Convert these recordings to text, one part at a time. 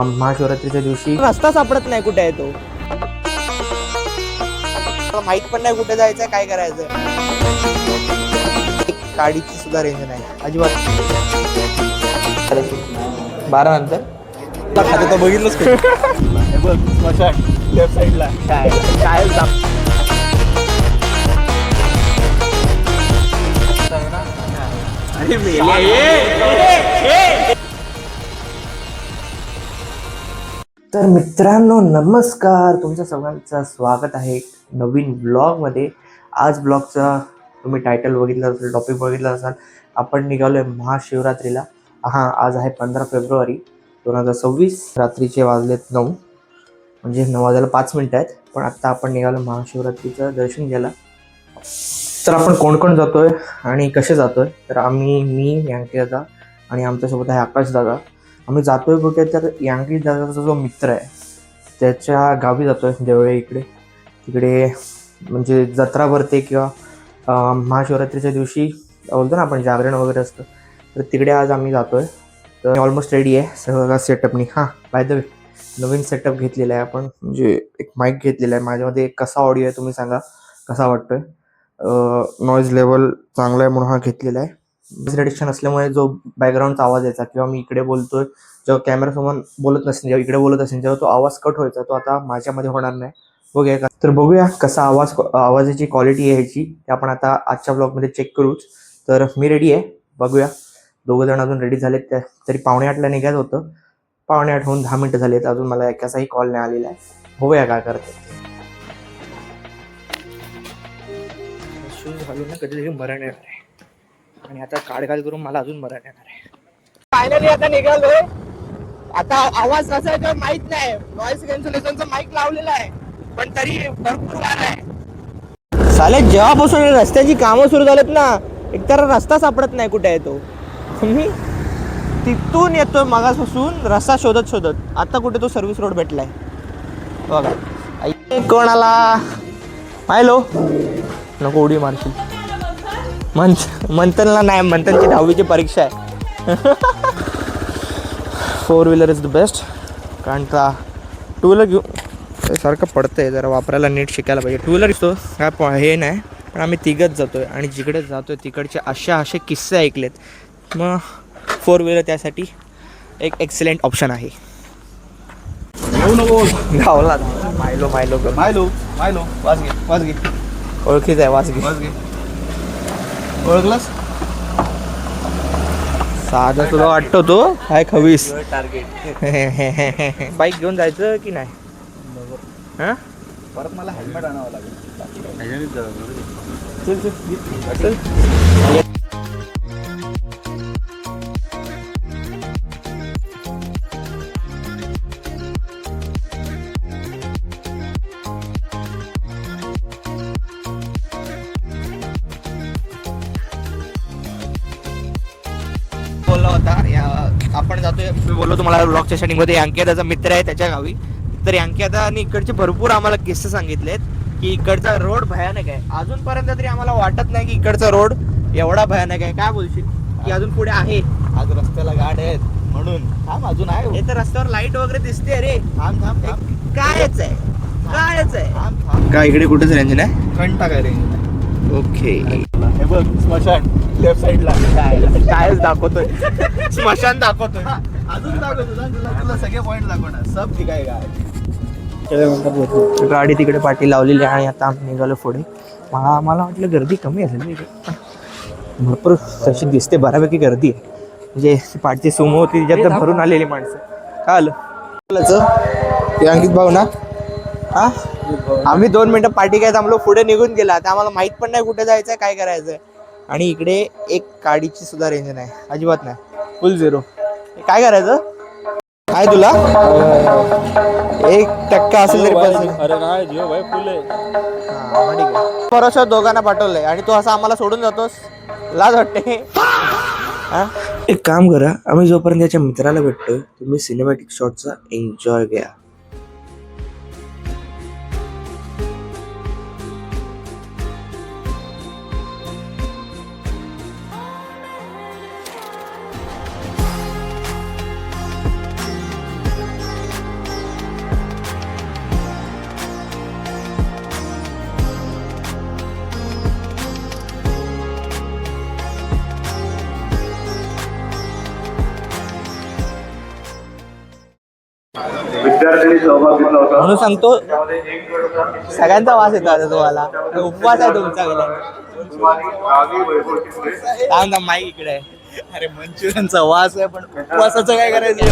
महाशिवरात्रीच्या दिवशी रस्ता सापडत नाही, कुठे आहे तो माहित पण नाही, कुठे जायचंय काय करायचंय. गाडीची सुद्धा रेंज नाही अजिबात. 12 नंतर खाते तर बघितलंच लेफ्ट साईडला काय काय तर मित्रांनो नमस्कार, तुमच्या सगळ्यांचं स्वागत आहे नवीन ब्लॉगमध्ये. आज ब्लॉगचा तुम्ही टायटल बघितलं असेल, टॉपिक बघितला असाल. आपण निघालोय महाशिवरात्रीला. आज आहे 15 फेब्रुवारी 2026. रात्रीचे वाजलेत 9, म्हणजे 9 वाजायला 5 मिनिटं आहेत. पण आत्ता आपण निघालो महाशिवरात्रीचं दर्शन घ्यायला. तर आपण कोण कोण जातोय आणि कसे जातोय, तर मी यांकी दादा आणि आमच्यासोबत आहे आकाश दादा. आम्ही जातोय कुठे, तर यांकी दादाचा जो मित्र आहे त्याच्या गावी जातोय, देवळे इकडे. तिकडे म्हणजे जत्रा भरते किंवा महाशिवरात्रीच्या दिवशी बोलतो ना आपण जागरण वगैरे असतं, तर तिकडे आज आम्ही जातोय. तर ऑलमोस्ट रेडी आहे सगळं सेटअपनी. बाय द वे नवीन सेटअप घेतलेला आहे आपण, म्हणजे एक माईक घेतलेला आहे. माझ्यामध्ये कसा ऑडिओ आहे तुम्ही सांगा, कसा वाटतोय. नॉईज लेवल चांगला आहे म्हणून हा घेतलेला आहे. डिस्ट्रॅक्शन असल्यामुळे जो बॅकग्राऊंडचा आवाज यायचा किंवा मी इकडे बोलतोय, जेव्हा कॅमेरासमोर बोलत नसेल, जेव्हा इकडे बोलत असेल, जेव्हा तो आवाज कट व्हायचा, तो आता माझ्यामध्ये होणार नाही. बघूया का, तर बघूया कसा आवाजाची क्वालिटी आहे ह्याची, ते आपण आता आजच्या ब्लॉगमध्ये चेक करूच. तर मी रेडी आहे, बघूया. दोघं जण अजून रेडी झालेत. तरी 7:45ला निघायचं होतं. 7:45 होऊन 10 मिनिटं झालेत, अजून मला एकाचाही कॉल नाही आलेला आहे. बघूया काय करते. शूज घालून ना कधीतरी मरण येणार आहे, आणि आता काढ करून मला अजून मरण येणार आहे. फायनली आता निघालोय. आता आवाज कसा आहे माहित नाही. नॉईस कॅन्सलेशनचा माईक लावलेला आहे, पण तरी भरपूर वार आहे. साले जेव्हापासून रस्त्याची कामं सुरू झालेत ना, एकतर रस्ता सापडत नाही, कुठे आहे तो. मी तिथून येतोय मागासपासून रस्ता शोधत आता कुठे तो सर्व्हिस रोड भेटलाय बघा. कोणाला हॅलो नको उडी मारशील. मंथनला नाही, मंथनची 10वीची परीक्षा आहे. 4 व्हीलर इज द बेस्ट, कारण का 2 व्हीलर घेऊ सारखं पडतंय, जरा वापरायला नीट शिकायला पाहिजे. 2 व्हीलर दिसतो काय हे नाही, पण आम्ही तिघच जातोय आणि जिकडे जातोय तिकडचे असे किस्से ऐकलेत, मग 4 व्हीलर त्यासाठी एक एक्सलेंट ऑप्शन आहे. गावला मायलो वाजगे ओळखीच आहे, वाजगे ओळखलास. साधा तुला वाटतो तो काय खवीस टार्गेट. बाईक घेऊन जायचं की नाही. परत मला हेल्मेट आणावं लागेल. चल बोलला होता आपण जातोय. मी बोललो तुम्हाला ब्लॉगच्या स्टार्टिंगमध्ये, यांकिदाचा मित्र आहे त्याच्या गावी. तर यांकिदाने इकडचे भरपूर आम्हाला किस्से सांगितलेत की इकडचा रोड भयानक आहे. अजूनपर्यंत तरी आम्हाला वाटत नाही की इकडचा रोड एवढा भयानक आहे. काय बोलशील की अजून पुढे आहे? आज रस्त्याला गाड्या आहेत म्हणून थांब, अजून आहे. हे तर रस्त्यावर लाईट वगैरे दिसते रे. थांब कायच आहे काय इकडे कुठेच रेंज नाही. घंटा काय रे. ओके, हे बघ स्मशान लेफ्ट साईडला. कायच दाखवतोय, स्मशान दाखवतोय. अजून दाखवतो, तुला सगळे पॉईंट दाखवणार. सब ठीक आहे काय. गाडी तिकडे पाठी लावलेली आहे आणि आता आम्ही निघालो पुढे. मला वाटलं गर्दी कमी असेल इकडे, भरपूर तशी दिसते, बऱ्यापैकी गर्दी आहे. म्हणजे पाठची सुमो होती त्याच्यात भरून आलेली माणसं. काय आलं अंकित भाऊ ना. आम्ही 2 मिनिटं पाठी काय थांबलो, पुढे निघून गेला. आता आम्हाला माहित पण नाही कुठे जायचंय, काय करायचंय. आणि इकडे एक गाडीची सुद्धा रेंज नाही, अजिबात नाही, फुल झिरो. काय करायचं काय तुला 1% असेल तरी बस. अरे नाही जिओ भाई फुल आहे. ठीक आहे. भरोसा दोघांना पाठवलंय आणि तू असं आम्हाला सोडून जातोस, लाज वाटते. एक काम करा, आम्ही जोपर्यंत त्याच्या मित्राला भेटतोय, तुम्ही सिनेमॅटिक शॉटचा एन्जॉय घ्या. विद्यार्थ्यांनी सहभाग घेतला होता म्हणून सांगतो सगळ्यांचा वास येतो आता तुम्हाला. उपवास आहे तुमचा गेला. सांग ना माईक इकडे आहे. अरे मंचुरियनचा वास आहे पण उपवासाचं काय करायचं.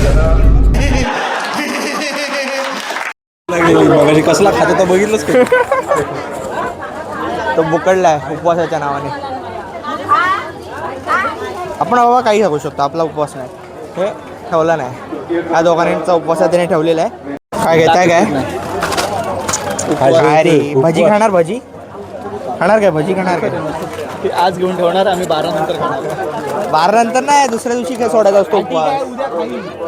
मगाशी कसला खातो तो बघितलंच का? तो बुकडलाय उपवासाच्या नावाने. आपण बाबा काही खाऊ शकतो, आपला उपवास नाही. हे ठेवला नाही, या दोघांचा उपवास त्याने ठेवलेला आहे. काय घेताय काय? अरे भजी खाणार? भजी खाणार काय? भजी खाणार काय? आज घेऊन ठेवणार, आम्ही 12 नंतर खाणार. 12 नंतर नाही, दुसऱ्या दिवशी काय सोडायचा असतो उपवास.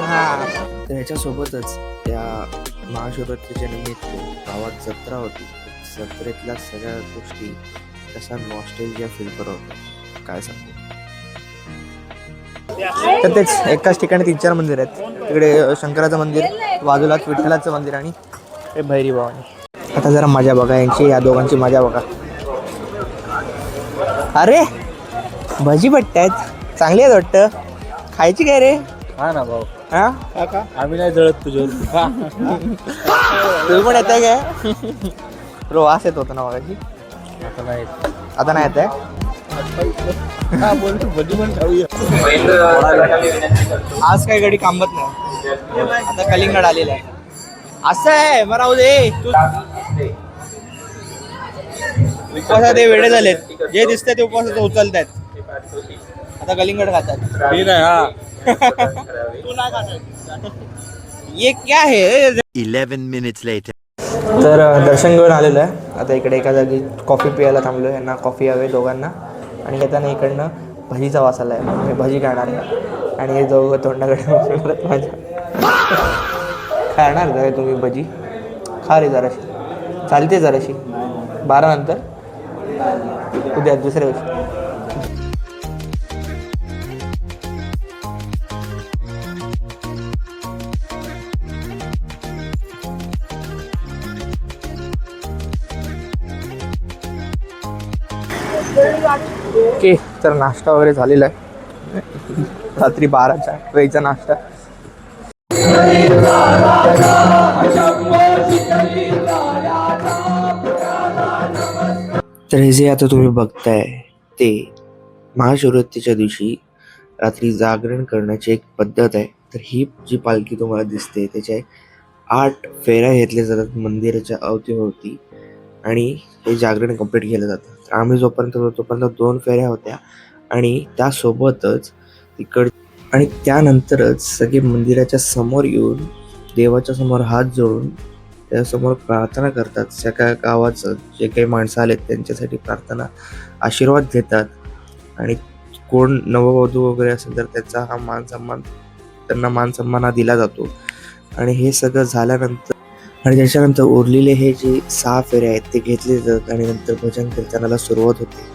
हा, तर ह्याच्यासोबतच त्या महाशिवरात्रीच्या निमित्त गावात जत्रा होती. जत्रेतल्या सगळ्या गोष्टी कशा नॉस्टेल्जिया फील करवतात काय सांगू. तर तेच एकाच ठिकाणी 3-4 मंदिर आहेत. तिकडे शंकराचं मंदिर, बाजूलाच विठ्ठलाचं मंदिर आणि हे भैरी भवानी. आता जरा मजा बघा यांची, या दोघांची मजा बघा. अरे भजी भट्ट आहेत, चांगली आहेत वाटतं. खायची काय रे? हा ना भाऊ, हा, आम्ही नाही जळत तुझ्यावर. तुम्ही पण येत आहे काय? रो वास येत होता ना बघाची. आता नाही. आता नाही येत आहे. भजी पण खाऊया. आज काही गाडी थांबत नाही. आता कलिंगड आलेलं आहे. असं आहे, मग राहू दे. तू उपवासात हे वेडे झालेत, जे दिसतंय ते उपवासाचं उचलत आहेत. आता कलिंगड खातात. मी नाही. हा, तू नाही खात. ये क्या है? 11 minutes later. तर दर्शन घेऊन आलेलं आहे. आता इकडे एका जागी कॉफी प्यायला थांबलो. यांना कॉफी हवे दोघांना. आणि येताना इकडनं भजीचा वास आला आहे. मी भजी खाणार आहे आणि हे दोघं तोंडाकडे माझ्या खाणार का तुम्ही भजी? खा रे जराशी, चालते जराशी. 12 नंतर उद्या दुसऱ्या दिवशी. ओके, तर नाश्ता वगैरे झालेला आहे. रात्री 12च्या वेळचा नाश्ता. तर हे जे आता तुम्ही बघताय ते महाशिवरात्रीच्या दिवशी रात्री जागरण करण्याची एक पद्धत आहे. तर ही जी पालखी तुम्हाला दिसते त्याच्या 8 फेऱ्या घेतल्या जातात मंदिराच्या अवतीभोवती आणि हे जागरण कंप्लीट केलं जातं. तर आम्ही जोपर्यंत होतो तोपर्यंत 2 फेऱ्या होत्या आणि त्यासोबतच आणि त्यानंतरच सगळे मंदिराच्या समोर येऊन देवाच्या समोर हात जोडून त्यासमोर प्रार्थना करतात. सगळ्या गावाचं जे काही माणसं आलेत त्यांच्यासाठी प्रार्थना, आशीर्वाद घेतात आणि कोण नववधू वगैरे असेल तर त्याचा हा त्यांना मान सन्मान हा दिला जातो. आणि हे सगळं झाल्यानंतर आणि त्याच्यानंतर उरलेले हे जे 6 फेरे आहेत ते घेतले जातात आणि नंतर भजन कीर्तनाला सुरुवात होते.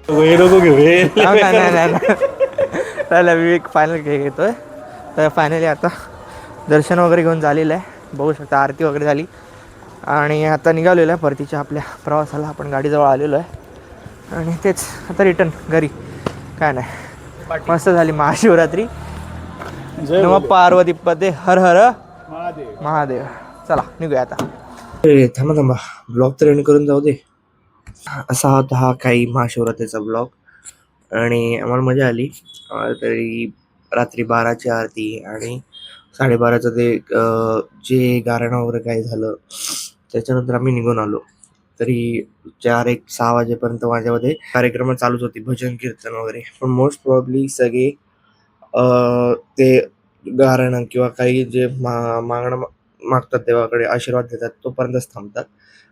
मी एक फायनल घेतोय. तर फायनली आता दर्शन वगैरे घेऊन झालेलं आहे. बघू शकता आरती वगैरे झाली आणि आता निघालेलो आहे परतीच्या आपल्या प्रवासाला. आपण गाडीजवळ आलेलो आहे आणि तेच आता रिटर्न घरी. काय नाही, मस्त झाली महाशिवरात्री. नमः पार्वती पदे हर हर महादेव. चला निघूया आता. थांबा ब्लॉग तर एंड करून जाऊ दे. असा होता हा काही महाशिवरात्रीचा ब्लॉग आणि आम्हाला मजा आली. तरी रात्री 12ची आरती आणि 12:30चं ते जे गारणं वगैरे काही झालं त्याच्यानंतर आम्ही निघून आलो. तरी 4-6 वाजेपर्यंत माझ्यामध्ये कार्यक्रम चालूच होती, भजन कीर्तन वगैरे. पण मोस्ट प्रॉब्ली सगळे ते गारणं किंवा काही जे मागणं मागतात देवाकडे, आशीर्वाद देतात तोपर्यंतच थांबतात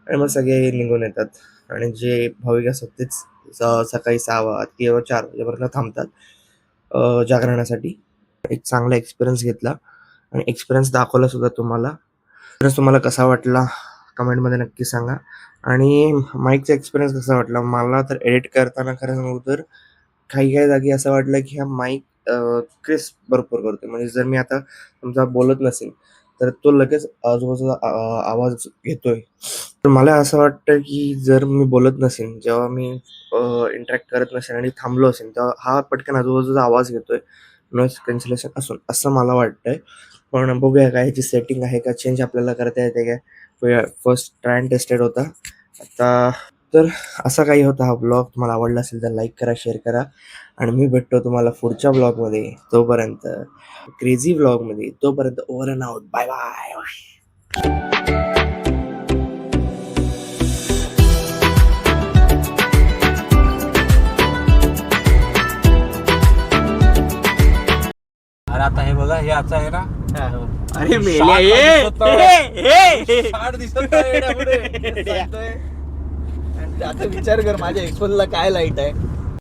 आणि मग सगळे निघून येतात. आणि जे भाविक असतात तेच सकाळी 6 किंवा 4 वाजेपर्यंत थांबतात जागरणासाठी. एक चांगला एक्सपिरियन्स घेतला आणि एक्सपिरियन्स दाखवला सुद्धा तुम्हाला. एक्सपिरियन्स तुम्हाला कसा वाटला कमेंटमध्ये नक्की सांगा. आणि माईकचा एक्सपिरियन्स कसा वाटला मला तर एडिट करताना खरं सांगू तर काही जागी असं वाटलं की हा माईक क्रिस्प भरपूर करतो. म्हणजे जर मी आता समजा बोलत नसेल तर तो लगेच आजूबाजूचा आवाज घेतोय. तर मला असं वाटतं की जर मी बोलत नसेन, जेव्हा मी इंटरॅक्ट करत नसेन आणि थांबलो असेल, तेव्हा हा पटकन आजूबाजूचा आवाज घेतोय, नॉईज कॅन्सलेशन असून, असं मला वाटतंय. पण बघूया काय ह्याची सेटिंग आहे का, चेंज आपल्याला करता येते काय. फर्स्ट ट्राय अँड टेस्टेड होता आता. तर असा काही होता हा ब्लॉग. तुम्हाला आवडला असेल तर लाईक करा, शेअर करा आणि मी भेटतो तुम्हाला पुढच्या ब्लॉगमध्ये. तोपर्यंत क्रेझी ब्लॉगमध्ये, तोपर्यंत over and out. Bye bye. अरे आता हे बघा, हे आता आहे ना. अरे मेल्या, ए झाड दिसत नाही येड्या पुढे. आणि आता विचार कर, माझ्या एक्सपोजला काय लाईट आहे.